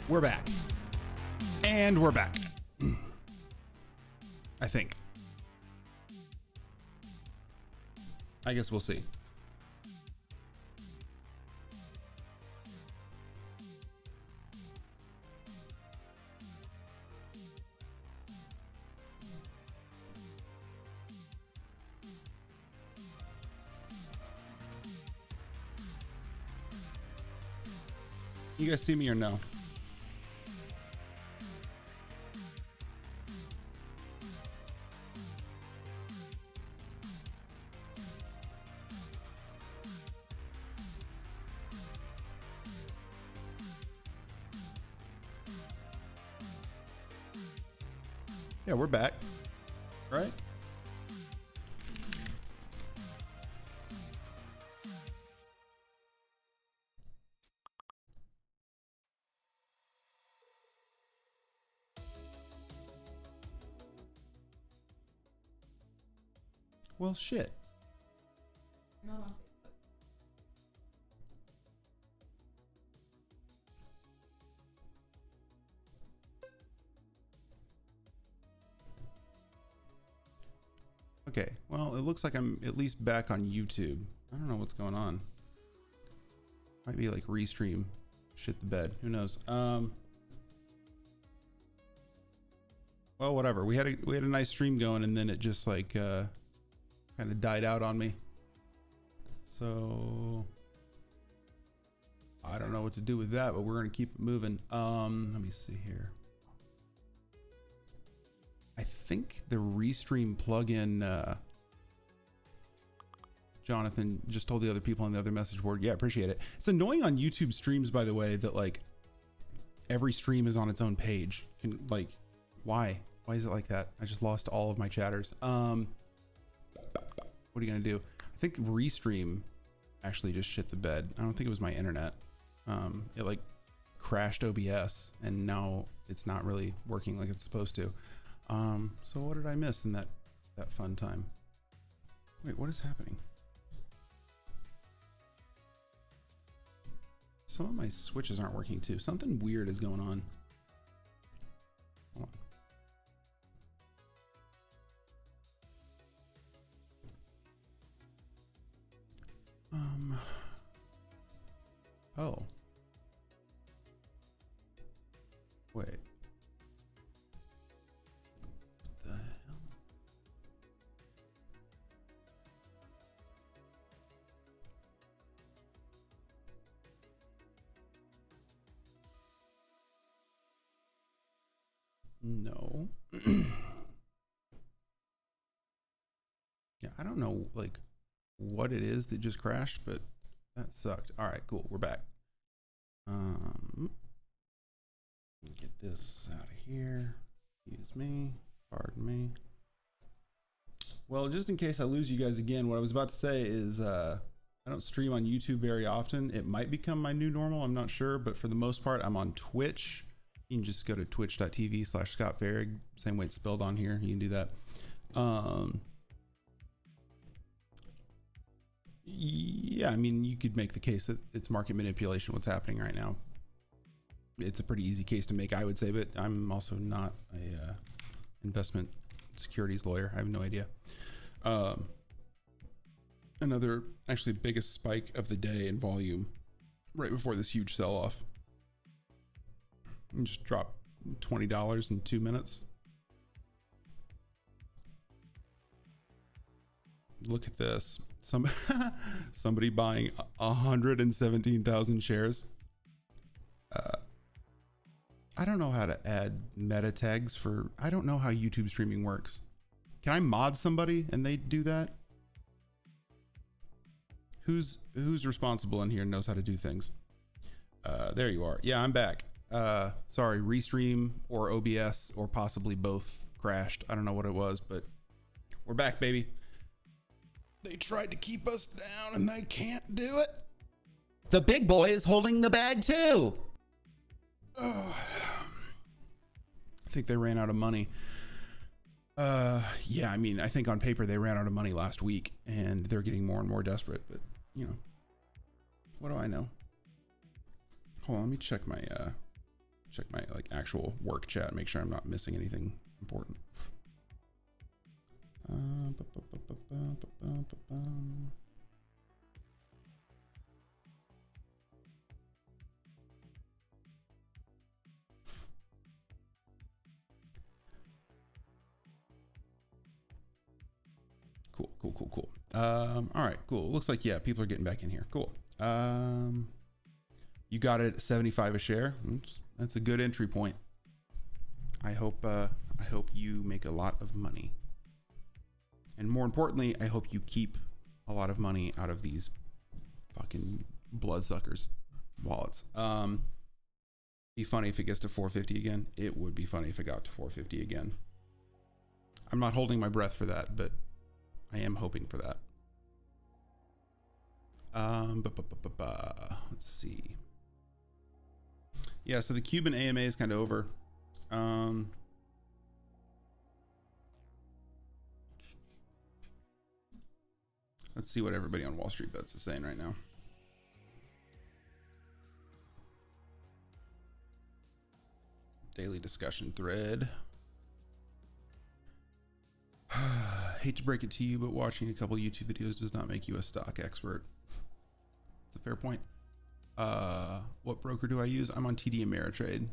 we're back. And we're back. I think. I guess we'll see. You guys see me or no? Yeah, we're back, right? Well, shit. Not on Facebook. Okay, well, it looks like I'm at least back on YouTube. I don't know what's going on. Might be like restream shit the bed. Who knows? Well, whatever. We had a nice stream going, and then it just like kind of died out on me. So I don't know what to do with that, but we're gonna keep it moving. Let me see here. I think the restream plugin, Jonathan just told the other people on the other message board. Yeah, appreciate it. It's annoying on YouTube streams, by the way, that like every stream is on its own page. Like, why? Why is it like that? I just lost all of my chatters. What are you gonna do? I think restream actually just shit the bed. I don't think it was my internet. It like crashed OBS and now it's not really working like it's supposed to. So what did I miss in that fun time? Wait, what is happening? Some of my switches aren't working too. Something weird is going on. Hold on. Oh. Wait. What the hell? No. Yeah, I don't know like what it is that just crashed, but that sucked. All right, cool. We're back. Get this out of here. Excuse me. Pardon me. Well, just in case I lose you guys again, what I was about to say is I don't stream on YouTube very often. It might become my new normal. I'm not sure, but for the most part, I'm on Twitch. You can just go to twitch.tv/Scott Farrig. Same way it's spelled on here. You can do that. Yeah, I mean, you could make the case that it's market manipulation, what's happening right now. It's a pretty easy case to make, I would say, but I'm also not a investment securities lawyer. I have no idea. Another actually biggest spike of the day in volume right before this huge sell-off. Just dropped $20 in 2 minutes. Look at this. Somebody buying 117,000 shares. I don't know how to add meta tags for, I don't know how YouTube streaming works. Can I mod somebody and they do that? Who's responsible in here and knows how to do things? There you are. Yeah, I'm back. Sorry, Restream or OBS or possibly both crashed. I don't know what it was, but we're back, baby. They tried to keep us down and they can't do it. The big boy is holding the bag too. I think they ran out of money. Yeah, I mean, I think on paper they ran out of money last week and they're getting more and more desperate, but you know, what do I know? Hold on, let me check check my like actual work chat, make sure I'm not missing anything important. Cool. All right, cool. Looks like, yeah, people are getting back in here. Cool. You got it at 75 a share. That's a good entry point. I hope you make a lot of money. And more importantly, I hope you keep a lot of money out of these fucking bloodsuckers wallets. Be funny if it gets to 450 again. It would be funny if it got to 450 again. I'm not holding my breath for that, but I am hoping for that. Let's see. Yeah, so the Cuban AMA is kind of over. Let's see what everybody on Wall Street Bets is saying right now. Daily discussion thread. Hate to break it to you, but watching a couple YouTube videos does not make you a stock expert. It's a fair point. What broker do I use? I'm on TD Ameritrade.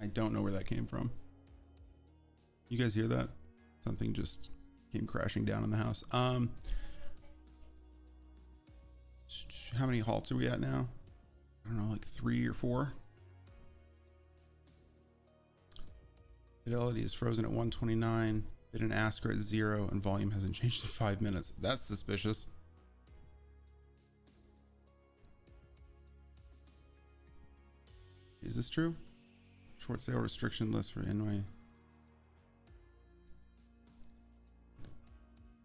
I don't know where that came from. You guys hear that? Something just came crashing down in the house. How many halts are we at now? I don't know, like 3 or 4. Fidelity is frozen at 129. Bid and ask are at 0, and volume hasn't changed in 5 minutes. That's suspicious. Is this true? Short sale restriction list for NY.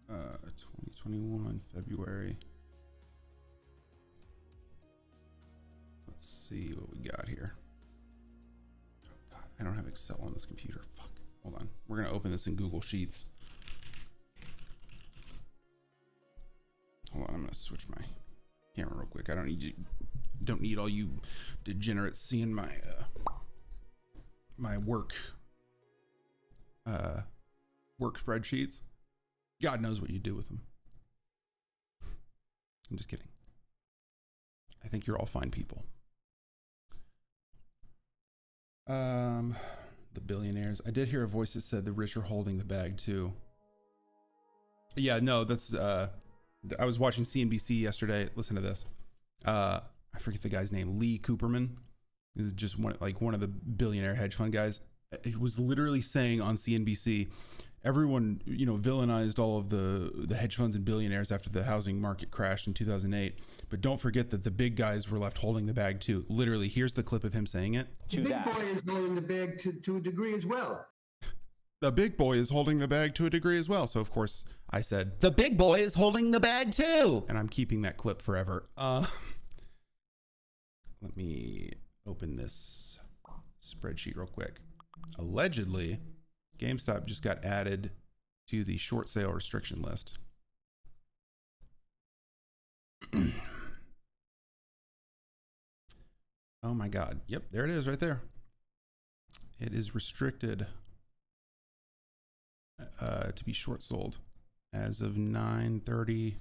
2021 February. Let's see what we got here. Oh God, I don't have Excel on this computer. Fuck. Hold on. We're gonna open this in Google Sheets. Hold on. I'm gonna switch my camera real quick. I don't need you. Don't need all you degenerates seeing my my work spreadsheets. God knows what you do with them. I'm just kidding. I think you're all fine people. The billionaires. I did hear a voice that said the rich are holding the bag too. Yeah, no, that's I was watching CNBC yesterday. Listen to this. I forget the guy's name. Lee Cooperman. This is just one of the billionaire hedge fund guys. He was literally saying on CNBC, everyone, villainized all of the hedge funds and billionaires after the housing market crashed in 2008. But don't forget that the big guys were left holding the bag too. Literally, here's the clip of him saying it. The big boy is holding the bag to a degree as well. The big boy is holding the bag to a degree as well. So of course I said, The big boy is holding the bag too. and I'm keeping that clip forever. Let me open this spreadsheet real quick. Allegedly, GameStop just got added to the short sale restriction list. Oh my God. Yep, there it is right there. It is restricted to be short sold as of 9:30.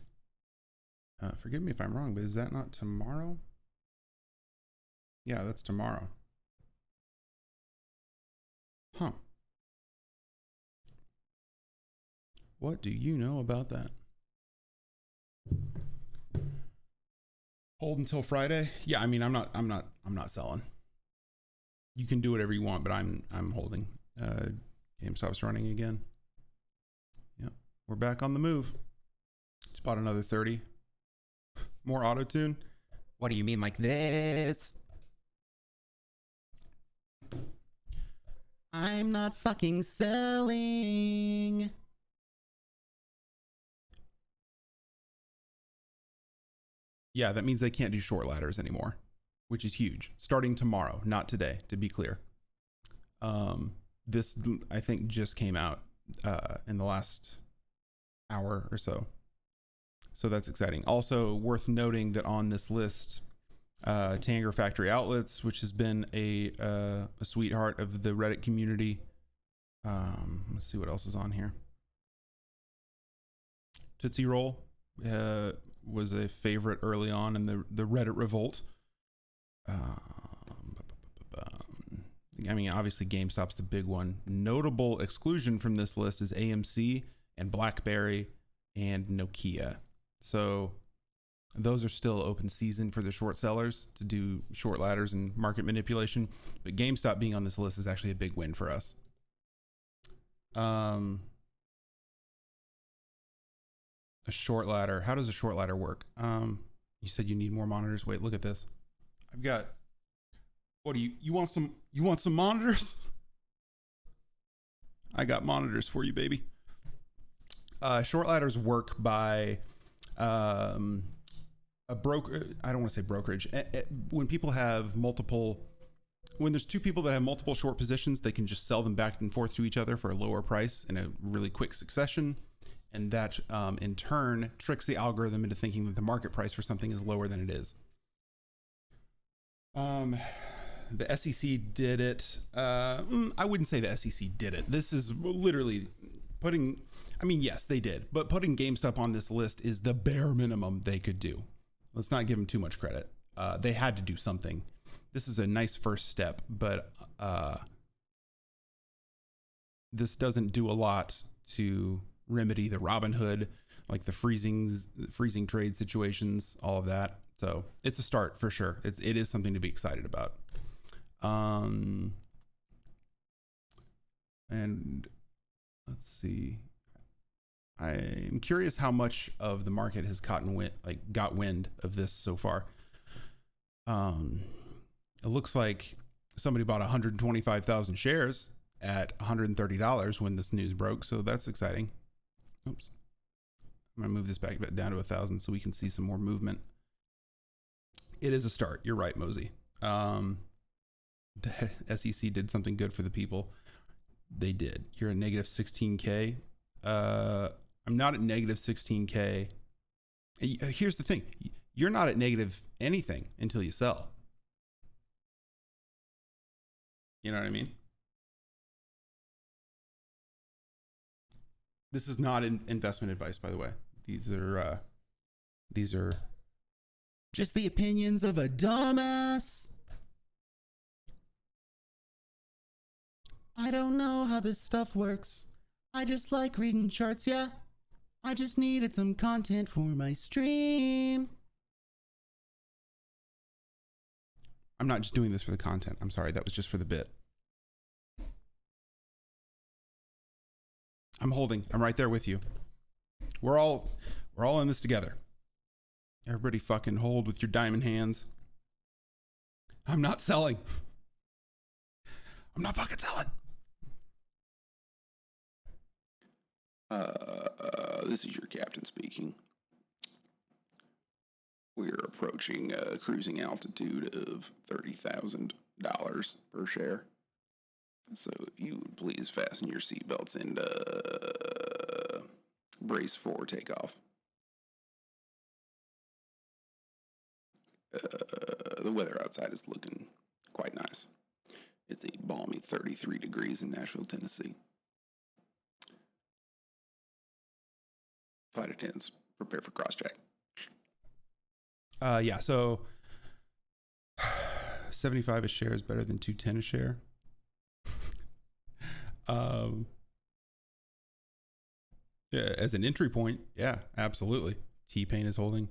Forgive me if I'm wrong, but is that not tomorrow? Yeah, that's tomorrow. Huh. What do you know about that? Hold until Friday? Yeah, I mean, I'm not selling. You can do whatever you want, but I'm holding. GameStop's running again. Yep, we're back on the move. Just bought another 30. More auto tune. What do you mean like this? I'm not fucking selling. Yeah, that means they can't do short ladders anymore, which is huge. Starting tomorrow, not today, to be clear. This, I think, just came out in the last hour or so. So that's exciting. Also worth noting that on this list, Tanger Factory Outlets, which has been a sweetheart of the Reddit community. Let's see what else is on here. Tootsie Roll was a favorite early on in the Reddit revolt. I mean, obviously GameStop's the big one. Notable exclusion from this list is AMC and BlackBerry and Nokia. So those are still open season for the short sellers to do short ladders and market manipulation. But GameStop being on this list is actually a big win for us. A short ladder. How does a short ladder work? You said you need more monitors. Wait, look at this. I've got, what do you want some monitors? I got monitors for you, baby. Short ladders work by a broker. I don't want to say brokerage. When people have multiple, when there's two people that have multiple short positions, they can just sell them back and forth to each other for a lower price in a really quick succession. And that in turn tricks the algorithm into thinking that the market price for something is lower than it is. The SEC did it. I wouldn't say the SEC did it. This is literally putting, I mean, yes, they did, but putting GameStop on this list is the bare minimum they could do. Let's not give them too much credit. They had to do something. This is a nice first step, but this doesn't do a lot to remedy the Robinhood, like the freezing trade situations, all of that. So it's a start for sure. It is something to be excited about. And let's see. I'm curious how much of the market has got wind of this so far. It looks like somebody bought 125,000 shares at $130 when this news broke. So that's exciting. Oops. I'm gonna move this back down to 1,000 so we can see some more movement. It is a start. You're right, Mosey. The SEC did something good for the people. They did. You're at negative 16K. I'm not at negative 16K. Here's the thing. You're not at negative anything until you sell. You know what I mean? This is not investment advice, by the way. These are Just the opinions of a dumbass. I don't know how this stuff works. I just like reading charts, yeah. I just needed some content for my stream. I'm not just doing this for the content. I'm sorry, that was just for the bit. I'm holding. I'm right there with you. We're all in this together. Everybody fucking hold with your diamond hands. I'm not selling. I'm not fucking selling. This is your captain speaking. We're approaching a cruising altitude of $30,000 per share. So if you would please fasten your seatbelts and brace for takeoff. The weather outside is looking quite nice. It's a balmy 33 degrees in Nashville, Tennessee. Flight attendants, prepare for cross-check. Yeah, so 75 a share is better than 210 a share. Yeah, as an entry point, yeah, absolutely. T-Pain is holding.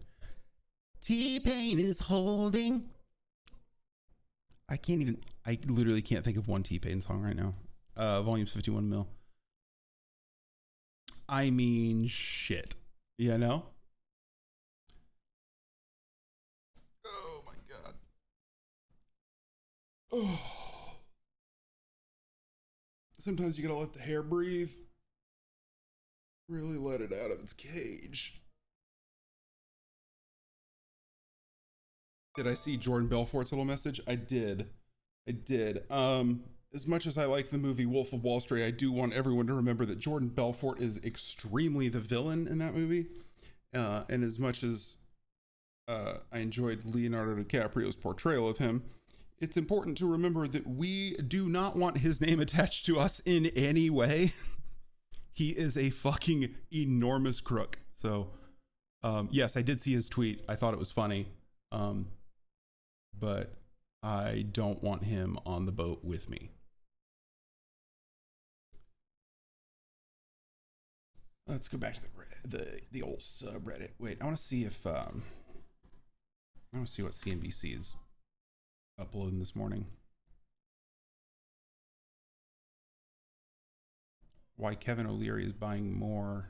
T-Pain is holding. I literally can't think of one T-Pain song right now. Volume's 51 mil. I mean, shit. You know? Oh my God. Oh. Sometimes you gotta let the hair breathe. Really let it out of its cage. Did I see Jordan Belfort's little message? I did. As much as I like the movie Wolf of Wall Street, I do want everyone to remember that Jordan Belfort is extremely the villain in that movie. And as much as I enjoyed Leonardo DiCaprio's portrayal of him, it's important to remember that we do not want his name attached to us in any way. He is a fucking enormous crook. So, yes, I did see his tweet. I thought it was funny. But I don't want him on the boat with me. Let's go back to the old subreddit. Wait, I want to see if I want to see what CNBC is uploading this morning. Why Kevin O'Leary is buying more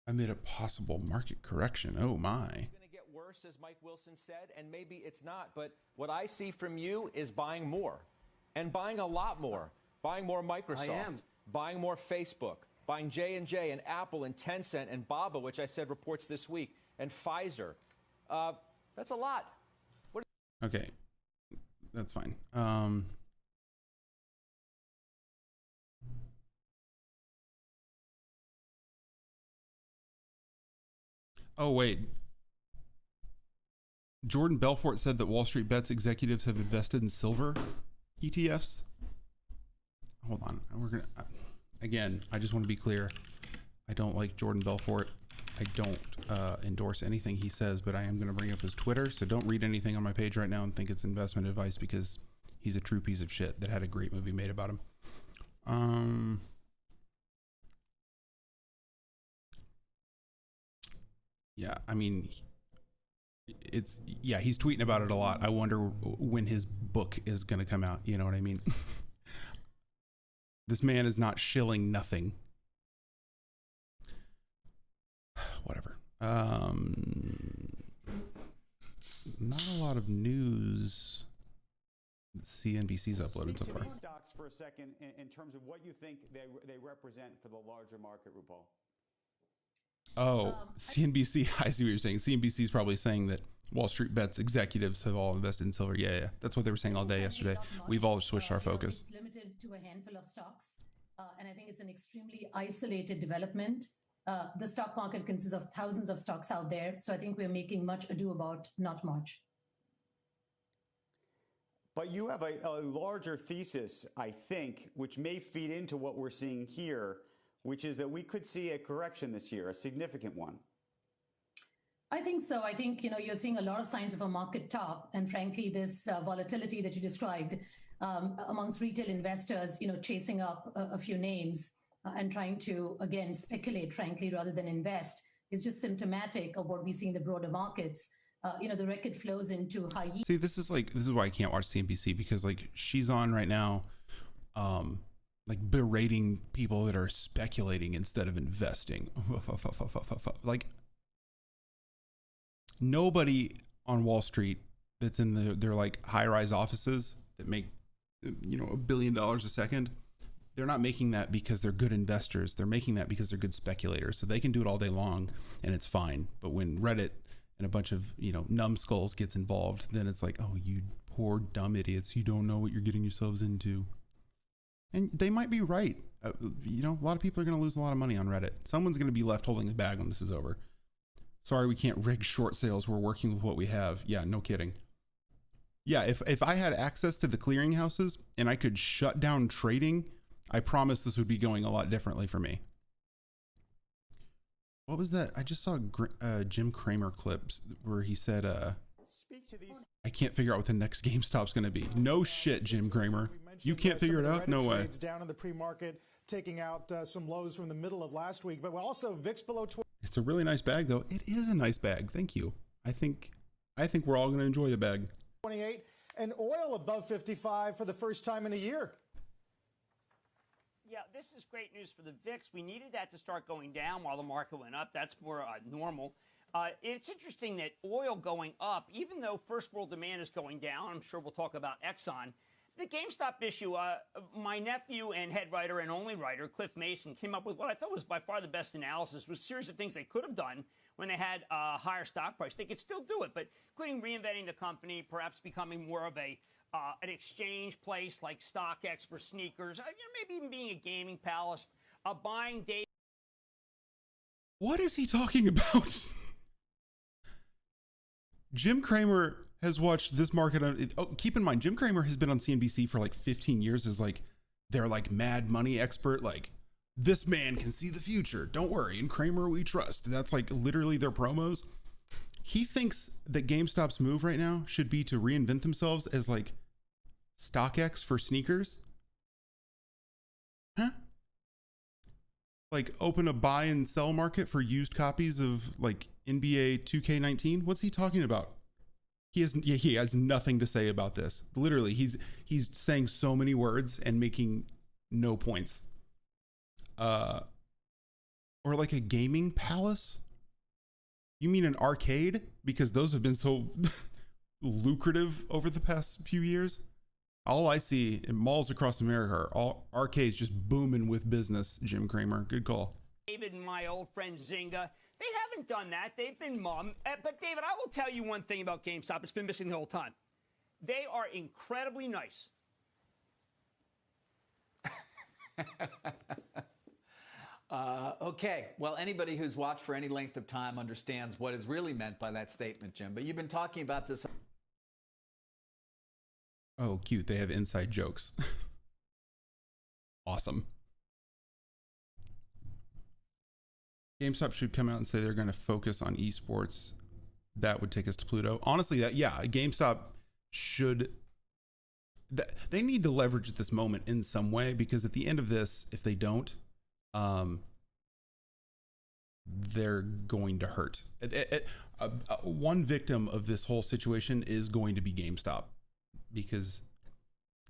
amid a possible market correction. Oh my. It's going to get worse, as Mike Wilson said, and maybe it's not. But what I see from you is buying more, and buying a lot more. Buying more Microsoft. Buying more Facebook. Buying J&J and Apple and Tencent and Baba, which I said reports this week, and Pfizer. That's a lot. Okay, that's fine. Oh, wait. Jordan Belfort said that Wall Street Bets executives have invested in silver ETFs. Hold on. We're going to... Again, I just want to be clear. I don't like Jordan Belfort. I don't endorse anything he says, but I am going to bring up his Twitter. So don't read anything on my page right now and think it's investment advice, because he's a true piece of shit that had a great movie made about him. Yeah, I mean, he's tweeting about it a lot. I wonder when his book is going to come out. You know what I mean? This man is not shilling nothing. Whatever. Not a lot of news that CNBC's uploaded so far. Speak to these stocks for a second in terms of what you think they represent for the larger market, RuPaul. Oh, CNBC. I see what you're saying. CNBC is probably saying that Wall Street Bets executives have all invested in silver. Yeah. That's what they were saying all day yesterday. We've all switched our focus. It's limited to a handful of stocks, and I think it's an extremely isolated development. The stock market consists of thousands of stocks out there, so I think we're making much ado about not much. But you have a larger thesis, I think, which may feed into what we're seeing here, which is that we could see a correction this year, a significant one. I think so. I think, you're seeing a lot of signs of a market top. And frankly, this volatility that you described amongst retail investors, chasing up a few names and trying to, again, speculate, frankly, rather than invest, is just symptomatic of what we see in the broader markets. The record flows into high yield. See, this is why I can't watch CNBC, because she's on right now, berating people that are speculating instead of investing. Nobody on Wall Street that's in their high-rise offices that make $1 billion a second, they're not making that because they're good investors. They're making that because they're good speculators. So they can do it all day long and it's fine. But when Reddit and a bunch of numbskulls gets involved, then it's like, oh, you poor dumb idiots, you don't know what you're getting yourselves into. And they might be right. A lot of people are going to lose a lot of money on Reddit. Someone's going to be left holding the bag when this is over. Sorry, we can't rig short sales. We're working with what we have. Yeah, no kidding. Yeah, if I had access to the clearinghouses and I could shut down trading, I promise this would be going a lot differently for me. What was that? I just saw Jim Cramer clips where he said, I can't figure out what the next GameStop's going to be. No shit, Jim Cramer. You can't figure it out? No way. Down in the pre-market, taking out some lows from the middle of last week, but also VIX below 20. It's a really nice bag, though. It is a nice bag. Thank you. I think we're all going to enjoy the bag. 28 and oil above 55 for the first time in a year. Yeah, this is great news for the VIX. We needed that to start going down while the market went up. That's more normal. It's interesting that oil going up, even though first world demand is going down. I'm sure we'll talk about Exxon. The GameStop issue, my nephew and head writer and only writer, Cliff Mason, came up with what I thought was by far the best analysis, was a series of things they could have done when they had a higher stock price. They could still do it, but including reinventing the company, perhaps becoming more of an exchange place like StockX for sneakers, maybe even being a gaming palace, buying data. What is he talking about? Jim Cramer has watched this market. Keep in mind, Jim Cramer has been on CNBC for like 15 years as like their like mad money expert. Like, this man can see the future. Don't worry. In Cramer, we trust. That's like literally their promos. He thinks that GameStop's move right now should be to reinvent themselves as like StockX for sneakers. Huh? Like open a buy and sell market for used copies of like NBA 2K19. What's he talking about? He has nothing to say about this. Literally, he's saying so many words and making no points. Or like a gaming palace? You mean an arcade? Because those have been so lucrative over the past few years. All I see in malls across America are all arcades just booming with business. Jim Cramer, good call. David and my old friend Zynga, they haven't done that. They've been mum. But David, I will tell you one thing about GameStop. It's been missing the whole time. They are incredibly nice. Okay, well, anybody who's watched for any length of time understands what is really meant by that statement, Jim. But you've been talking about this. Oh, cute. They have inside jokes. Awesome. GameStop should come out and say they're going to focus on esports. That would take us to Pluto. Honestly, GameStop should. They need to leverage this moment in some way, because at the end of this, if they don't, they're going to hurt. One victim of this whole situation is going to be GameStop, because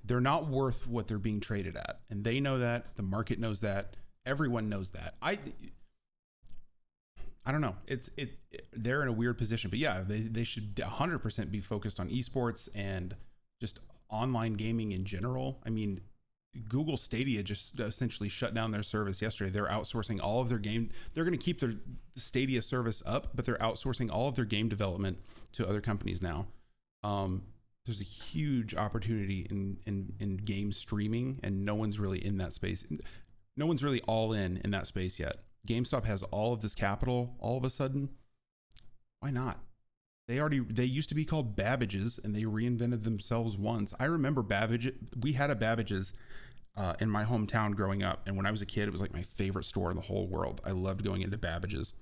they're not worth what they're being traded at, and they know that. The market knows that. Everyone knows that. I don't know. They're in a weird position, but yeah, they should 100% be focused on esports and just online gaming in general. I mean, Google Stadia just essentially shut down their service yesterday. They're outsourcing all of their game. They're going to keep their Stadia service up, but they're outsourcing all of their game development to other companies now. There's a huge opportunity in game streaming, and no one's really in that space. No one's really all in that space yet. GameStop has all of this capital all of a sudden. Why not? They used to be called Babbage's, and they reinvented themselves once. I remember Babbage. We had a Babbage's in my hometown growing up, and when I was a kid, it was like my favorite store in the whole world. I loved going into Babbage's.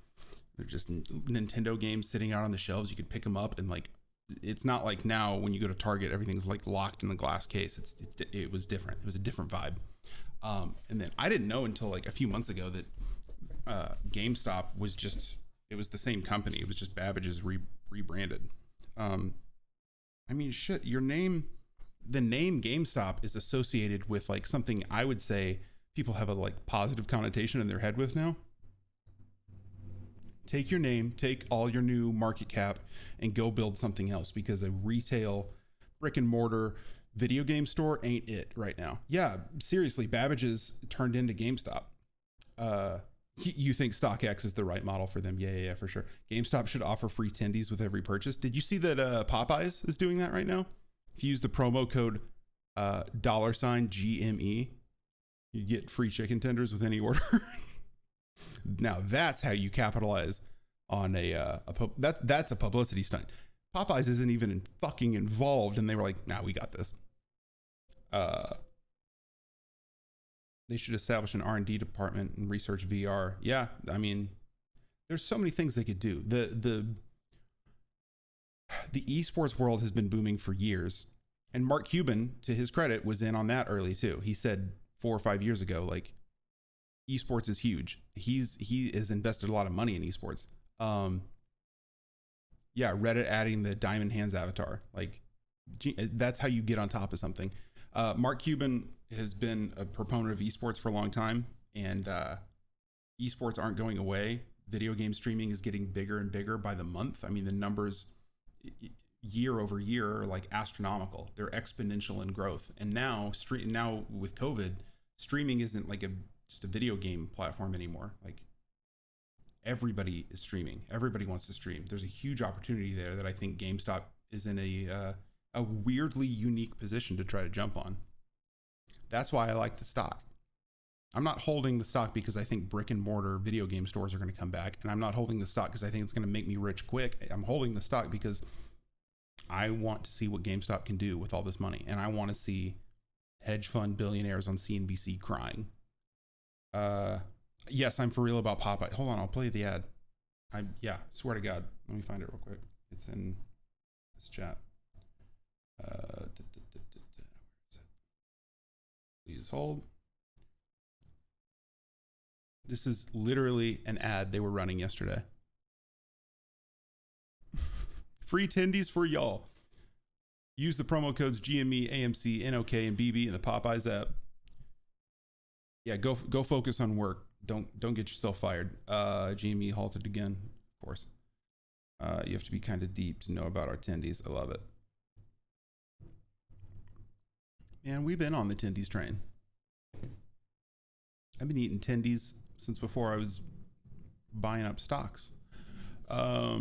They're just Nintendo games sitting out on the shelves. You could pick them up, and like, it's not like now when you go to Target, everything's like locked in a glass case. It was different. It was a different vibe. And then I didn't know until like a few months ago that GameStop was it was the same company. It was just Babbage's rebranded. I mean, shit, the name GameStop is associated with like something I would say people have a like positive connotation in their head with now. Take your name, take all your new market cap, and go build something else, because a retail brick and mortar video game store ain't it right now. Yeah, seriously, Babbage's turned into GameStop. You think StockX is the right model for them? Yeah, for sure. GameStop should offer free tendies with every purchase. Did you see that Popeyes is doing that right now? If you use the promo code $GME, you get free chicken tenders with any order. Now that's how you capitalize on that's a publicity stunt. Popeyes isn't even fucking involved, and they were like, "Nah, we got this." They should establish an R&D department and research VR. Yeah, I mean, there's so many things they could do. The esports world has been booming for years, and Mark Cuban, to his credit, was in on that early too. He said 4 or 5 years ago, like, esports is huge. He has invested a lot of money in esports. Yeah, Reddit adding the diamond hands avatar, like, that's how you get on top of something. Mark Cuban has been a proponent of esports for a long time, and esports aren't going away. Video game streaming is getting bigger and bigger by the month. I mean, the numbers year over year are like astronomical. They're exponential in growth. And now with COVID, streaming isn't like just a video game platform anymore. Like, everybody is streaming. Everybody wants to stream. There's a huge opportunity there that I think GameStop is in a weirdly unique position to try to jump on. That's why I like the stock. I'm not holding the stock because I think brick and mortar video game stores are going to come back. And I'm not holding the stock because I think it's going to make me rich quick. I'm holding the stock because I want to see what GameStop can do with all this money. And I want to see hedge fund billionaires on CNBC crying. Yes, I'm for real about Popeye. Hold on, I'll play the ad. Yeah, swear to God. Let me find it real quick. It's in this chat. Please hold. This is literally an ad they were running yesterday. Free tendies for y'all. Use the promo codes GME, AMC, NOK, and BB in the Popeyes app. Yeah, go focus on work. Don't get yourself fired. GME halted again, of course. You have to be kind of deep to know about our tendies. I love it. Man, we've been on the tendies train. I've been eating tendies since before I was buying up stocks. I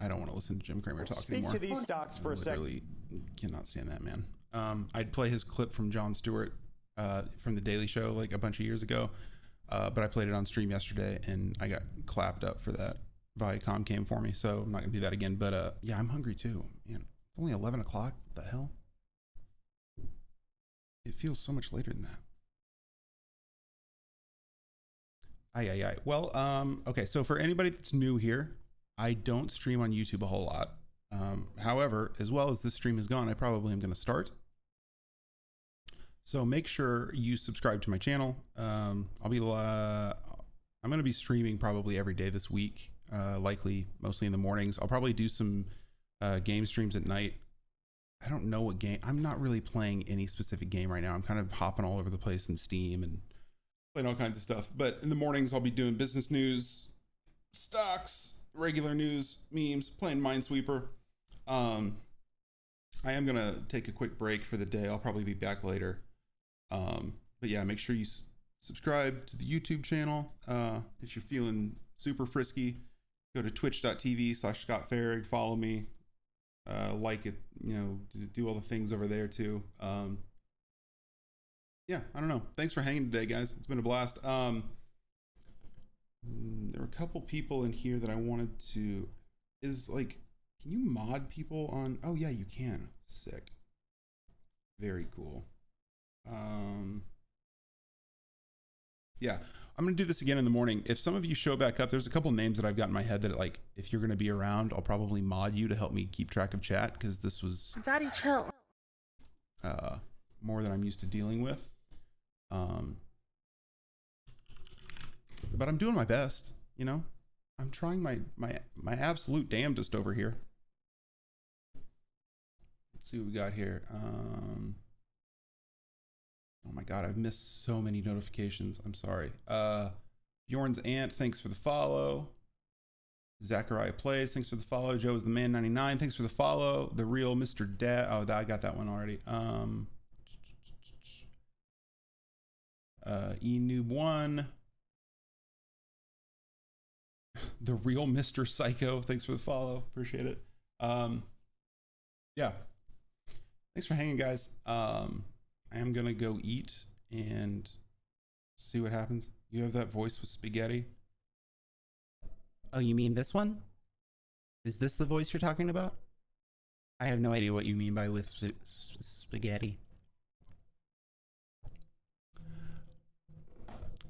don't want to listen to Jim Cramer talk anymore. Speak to these stocks for a second. Literally cannot stand that man. I'd play his clip from Jon Stewart from The Daily Show like a bunch of years ago. But I played it on stream yesterday and I got clapped up for that. Viacom came for me, so I'm not gonna do that again. But yeah, I'm hungry too. Man, it's only 11 o'clock. What the hell? It feels so much later than that. Aye. Well, okay. So for anybody that's new here, I don't stream on YouTube a whole lot. However, as well as this stream is gone, I probably am going to start. So make sure you subscribe to my channel. I'm going to be streaming probably every day this week, likely mostly in the mornings. I'll probably do some game streams at night. I don't know what game. I'm not really playing any specific game right now. I'm kind of hopping all over the place in Steam and playing all kinds of stuff. But in the mornings, I'll be doing business news, stocks, regular news, memes, playing Minesweeper. I am going to take a quick break for the day. I'll probably be back later. But yeah, make sure you subscribe to the YouTube channel. If you're feeling super frisky, go to twitch.tv/Scott Farrig, follow me, like it, do all the things over there too. Yeah, I don't know. Thanks for hanging today, guys. It's been a blast. There were a couple people in here that I wanted to, can you mod people on? Oh yeah, you can. Sick. Very cool. Yeah, I'm going to do this again in the morning. If some of you show back up, there's a couple names that I've got in my head that if you're going to be around, I'll probably mod you to help me keep track of chat. Cause this was Daddy chill. More than I'm used to dealing with. But I'm doing my best, I'm trying my absolute damnedest over here. Let's see what we got here. Oh my God, I've missed so many notifications. I'm sorry. Bjorn's Aunt, thanks for the follow. Zachariah Plays, thanks for the follow. Joe is the man 99, thanks for the follow. The real Mr. Dad. Oh, I got that one already. Enoob1. The real Mr. Psycho, thanks for the follow. Appreciate it. Yeah. Thanks for hanging, guys. I am gonna go eat and see what happens. You have that voice with spaghetti. Oh, you mean this one? Is this the voice you're talking about? I have no idea what you mean by with spaghetti.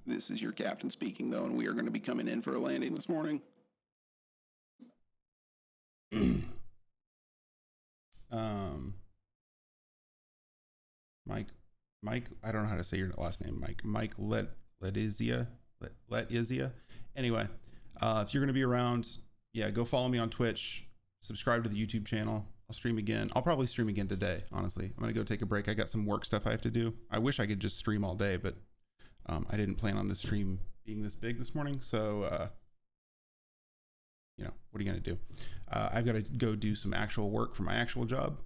This is your captain speaking, though, and we are going to be coming in for a landing this morning. Mike, I don't know how to say your last name, Mike Letizia. Anyway, if you're going to be around, yeah, go follow me on Twitch, subscribe to the YouTube channel. I'll stream again. I'll probably stream again today, honestly. I'm going to go take a break. I got some work stuff I have to do. I wish I could just stream all day, but I didn't plan on this stream being this big this morning. So, what are you going to do? I've got to go do some actual work for my actual job,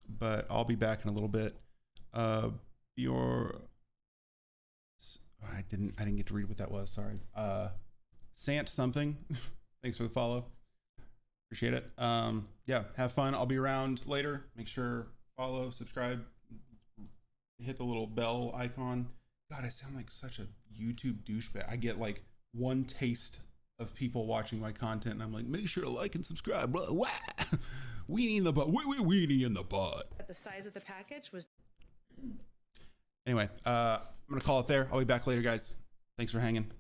but I'll be back in a little bit. I didn't get to read what that was. Sorry. Sant something. Thanks for the follow. Appreciate it. Yeah, have fun. I'll be around later. Make sure follow, subscribe, hit the little bell icon. God, I sound like such a YouTube douchebag. I get like one taste of people watching my content, and I'm like, make sure to like and subscribe. Blah, wah. Weenie in the butt. Weenie in the butt. The size of the package was. Anyway, I'm gonna call it there. I'll be back later, guys. Thanks for hanging.